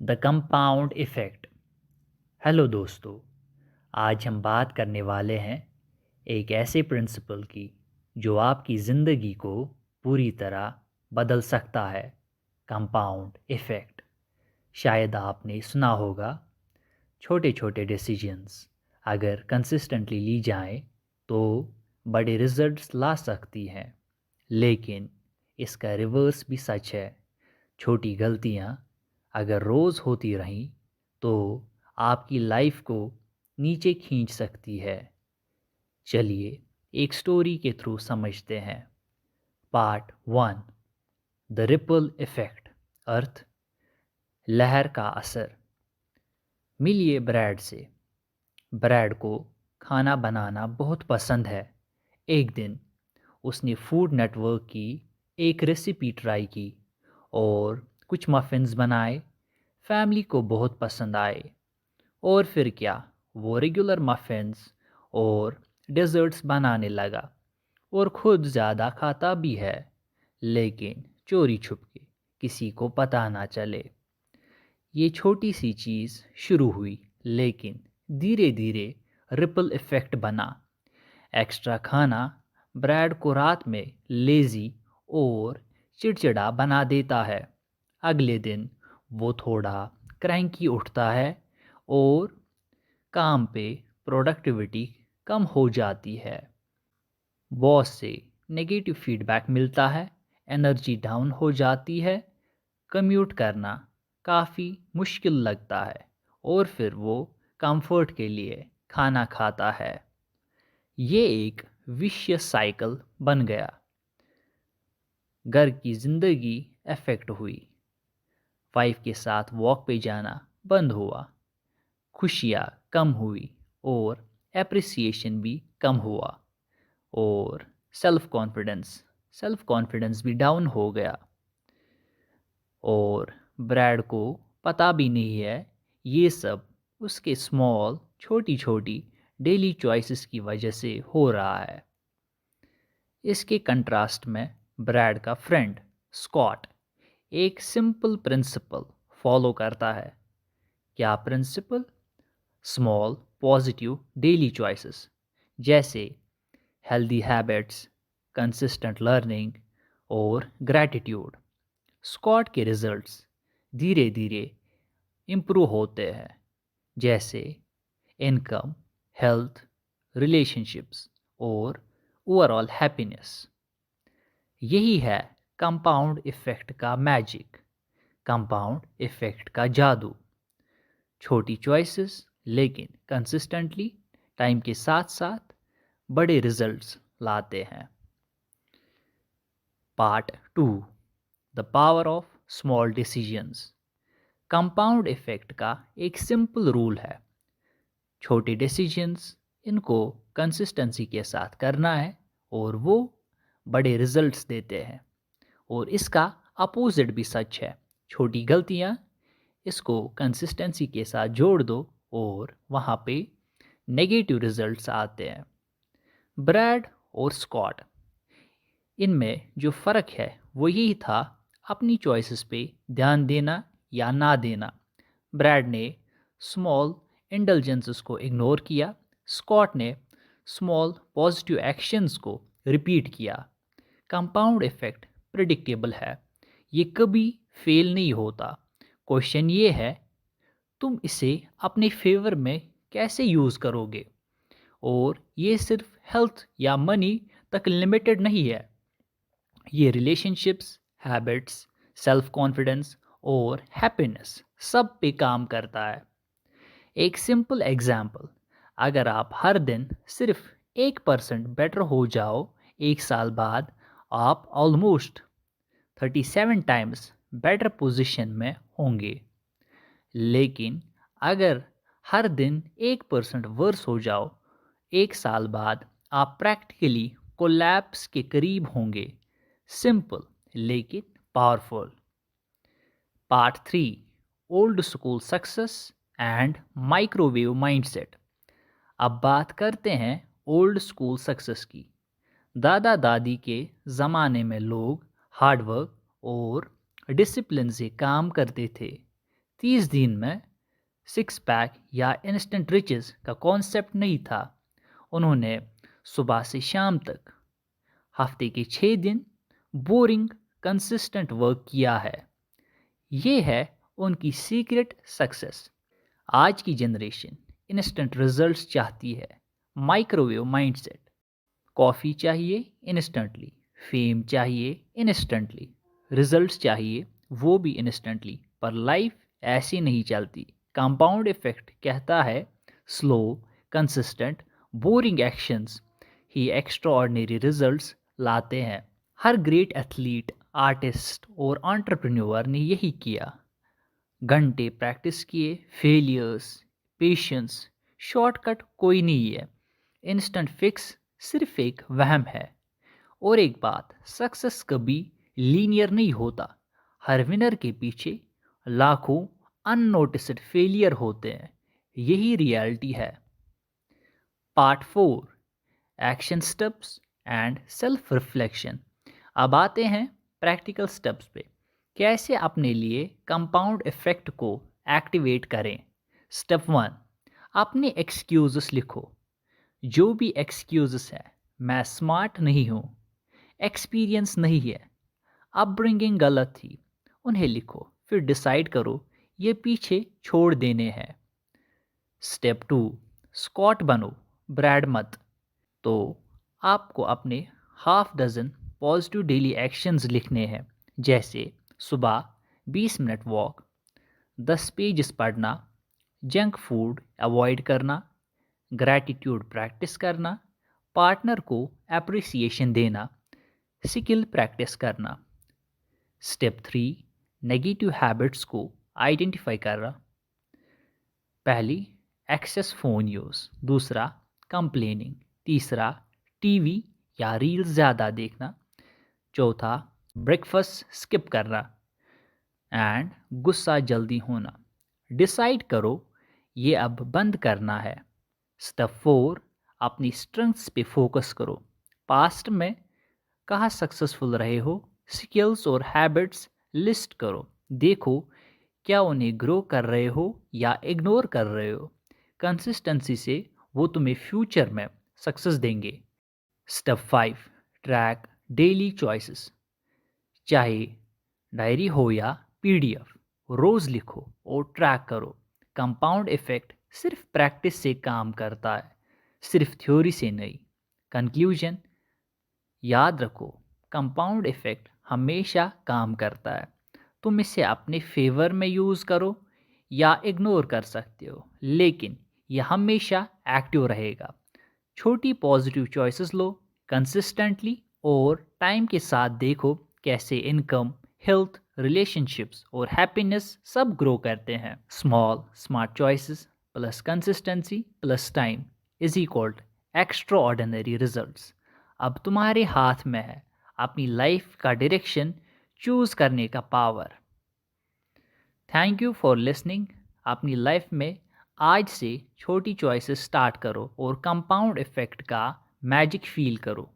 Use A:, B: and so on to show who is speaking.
A: The compound effect. Hello दोस्तों, आज हम बात करने वाले हैं एक ऐसे प्रिंसिपल की जो आपकी ज़िंदगी को पूरी तरह बदल सकता है। Compound effect. शायद आपने सुना होगा, छोटे छोटे डिसीजंस अगर कंसिस्टेंटली ली जाएं तो बड़े रिजल्ट्स ला सकती हैं। लेकिन इसका रिवर्स भी सच है। छोटी गलतियाँ अगर रोज़ होती रहीं तो आपकी लाइफ को नीचे खींच सकती है। चलिए एक स्टोरी के थ्रू समझते हैं। Part one. The ripple effect. अर्थ, लहर का असर। मिलिए ब्रैड से। ब्रैड को खाना बनाना बहुत पसंद है। एक दिन उसने फूड नेटवर्क की एक रेसिपी ट्राई की और कुछ मफ़िन्स बनाए। फैमिली को बहुत पसंद आए। और फिर क्या, वो रेगुलर मफ़िन्स और डेजर्ट्स बनाने लगा और खुद ज़्यादा खाता भी है, लेकिन चोरी छुपके, किसी को पता ना चले। ये छोटी सी चीज़ शुरू हुई, लेकिन धीरे धीरे रिपल इफ़ेक्ट बना। एक्स्ट्रा खाना ब्रैड को रात में लेज़ी और चिड़चिड़ा बना देता है। अगले दिन वो थोड़ा क्रैंकी उठता है और काम पे प्रोडक्टिविटी कम हो जाती है। बॉस से नेगेटिव फीडबैक मिलता है, एनर्जी डाउन हो जाती है, कम्यूट करना काफ़ी मुश्किल लगता है और फिर वो कंफर्ट के लिए खाना खाता है। ये एक विशियस साइकिल बन गया। घर की ज़िंदगी अफेक्ट हुई। वाइफ के साथ वॉक पे जाना बंद हुआ, खुशियाँ कम हुई और एप्रिसिएशन भी कम हुआ। और सेल्फ कॉन्फिडेंस भी डाउन हो गया। और ब्रैड को पता भी नहीं है, ये सब उसके छोटी छोटी डेली चॉइसेस की वजह से हो रहा है। इसके कंट्रास्ट में ब्रैड का फ्रेंड स्कॉट एक सिंपल प्रिंसिपल फॉलो करता है। क्या principle? Small positive daily choices, जैसे हेल्दी हैबिट्स, कंसिस्टेंट लर्निंग और ग्रैटिट्यूड। स्कॉट के रिजल्ट्स धीरे धीरे इम्प्रूव होते हैं, जैसे इनकम, हेल्थ, रिलेशनशिप्स और ओवरऑल हैप्पीनेस। यही है कंपाउंड इफ़ेक्ट का मैजिक, कंपाउंड इफ़ेक्ट का जादू। छोटी चॉइसेस लेकिन कंसिस्टेंटली टाइम के साथ साथ बड़े रिजल्ट्स लाते हैं। Part two. The power of small decisions. Compound effect का एक सिंपल रूल है, छोटे डिसीजंस, इनको कंसिस्टेंसी के साथ करना है और वो बड़े रिजल्ट्स देते हैं। और इसका अपोजिट भी सच है, छोटी गलतियाँ, इसको कंसिस्टेंसी के साथ जोड़ दो और वहाँ पे नेगेटिव रिजल्ट्स आते हैं। ब्रैड और स्कॉट, इनमें जो फ़र्क है वो यही था, अपनी चॉइसेस पे ध्यान देना या ना देना। ब्रैड ने स्मॉल इंडल्जेंसेस को इग्नोर किया, स्कॉट ने स्मॉल पॉजिटिव एक्शंस को रिपीट किया। कंपाउंड इफ़ेक्ट प्रिडिक्टेबल है, ये कभी फेल नहीं होता। क्वेश्चन ये है, तुम इसे अपने फेवर में कैसे यूज़ करोगे। और ये सिर्फ हेल्थ या मनी तक लिमिटेड नहीं है, ये रिलेशनशिप्स, हैबिट्स, सेल्फ कॉन्फिडेंस और हैप्पीनेस सब पे काम करता है। एक सिंपल एग्जाम्पल, अगर आप हर दिन सिर्फ 1% बेटर हो जाओ, एक साल बाद आप ऑलमोस्ट 37 टाइम्स बेटर पोजीशन में होंगे। लेकिन अगर हर दिन 1% वर्स हो जाओ, एक साल बाद आप प्रैक्टिकली कोलैप्स के करीब होंगे। सिंपल लेकिन powerful. Part three. Old school success and microwave mindset. अब बात करते हैं ओल्ड स्कूल सक्सेस की। दादा दादी के ज़माने में लोग हार्डवर्क और डिसिप्लिन से काम करते थे। 30 दिन में 6 पैक या इंस्टेंट रिचेस का कॉन्सेप्ट नहीं था। उन्होंने सुबह से शाम तक हफ्ते के 6 दिन बोरिंग कंसिस्टेंट वर्क किया है। ये है उनकी सीक्रेट सक्सेस। आज की जनरेशन इंस्टेंट रिजल्ट्स चाहती है, माइक्रोवेव माइंडसेट। कॉफ़ी चाहिए इंस्टेंटली, फेम चाहिए इंस्टेंटली, रिजल्ट्स चाहिए वो भी इंस्टेंटली। पर लाइफ ऐसी नहीं चलती। कंपाउंड इफेक्ट कहता है स्लो, कंसिस्टेंट, बोरिंग एक्शंस ही एक्स्ट्राऑर्डिनरी रिजल्ट्स लाते हैं। हर ग्रेट एथलीट, आर्टिस्ट और एंटरप्रेन्योर ने यही किया। घंटे प्रैक्टिस किए, फेलियर्स, पेशेंस। शॉर्टकट कोई नहीं है। इंस्टेंट फिक्स सिर्फ एक वहम है। और एक बात, सक्सेस कभी लीनियर नहीं होता। हर विनर के पीछे लाखों अननोटिस्ड फेलियर होते हैं। यही रियलिटी है। Part 4, action steps and self reflection. अब आते हैं प्रैक्टिकल स्टेप्स पे। कैसे अपने लिए कंपाउंड इफेक्ट को एक्टिवेट करें। स्टेप 1, अपने एक्सक्यूजेस लिखो। जो भी एक्सक्यूजेस है, मैं स्मार्ट नहीं हूँ, एक्सपीरियंस नहीं है, अपब्रिंगिंग गलत थी, उन्हें लिखो। फिर डिसाइड करो ये पीछे छोड़ देने हैं। स्टेप 2, स्कॉट बनो, ब्रैड मत। तो आपको अपने half dozen positive daily actions लिखने हैं, जैसे सुबह 20 मिनट वॉक, 10 पेजेस पढ़ना, जंक फूड अवॉइड करना, ग्रैटिट्यूड प्रैक्टिस करना, पार्टनर को अप्रिसिएशन देना, स्किल प्रैक्टिस करना। स्टेप 3, नेगेटिव हैबिट्स को आइडेंटिफाई करना। पहली, एक्सेस फ़ोन यूज़। दूसरा, कंप्लेनिंग। तीसरा, टीवी या रील्स ज़्यादा देखना। चौथा, ब्रेकफास्ट स्किप करना। एंड गुस्सा जल्दी होना। डिसाइड करो ये अब बंद करना है। स्टेप 4, अपनी स्ट्रेंथ्स पे फोकस करो। पास्ट में कहाँ सक्सेसफुल रहे हो, स्किल्स और हैबिट्स लिस्ट करो। देखो क्या उन्हें ग्रो कर रहे हो या इग्नोर कर रहे हो। कंसिस्टेंसी से वो तुम्हें फ्यूचर में सक्सेस देंगे। Step 5, track daily choices. चाहे डायरी हो या पीडीएफ, रोज़ लिखो और ट्रैक करो। कंपाउंड इफेक्ट सिर्फ प्रैक्टिस से काम करता है, सिर्फ थ्योरी से नहीं। कंक्लूजन, याद रखो, कंपाउंड इफेक्ट हमेशा काम करता है। तुम इसे अपने फेवर में यूज़ करो या इग्नोर कर सकते हो, लेकिन यह हमेशा एक्टिव रहेगा। छोटी पॉजिटिव चॉइसेस लो कंसिस्टेंटली, और टाइम के साथ देखो कैसे इनकम, हेल्थ, रिलेशनशिप्स और हैप्पीनेस सब ग्रो करते हैं। Small smart choices plus consistency plus time is equal extra ordinary results. अब तुम्हारे हाथ में है अपनी लाइफ का डायरेक्शन चूज करने का power. Thank you for listening. अपनी लाइफ में आज से छोटी चॉइसेस स्टार्ट करो और कंपाउंड इफेक्ट का मैजिक फील करो।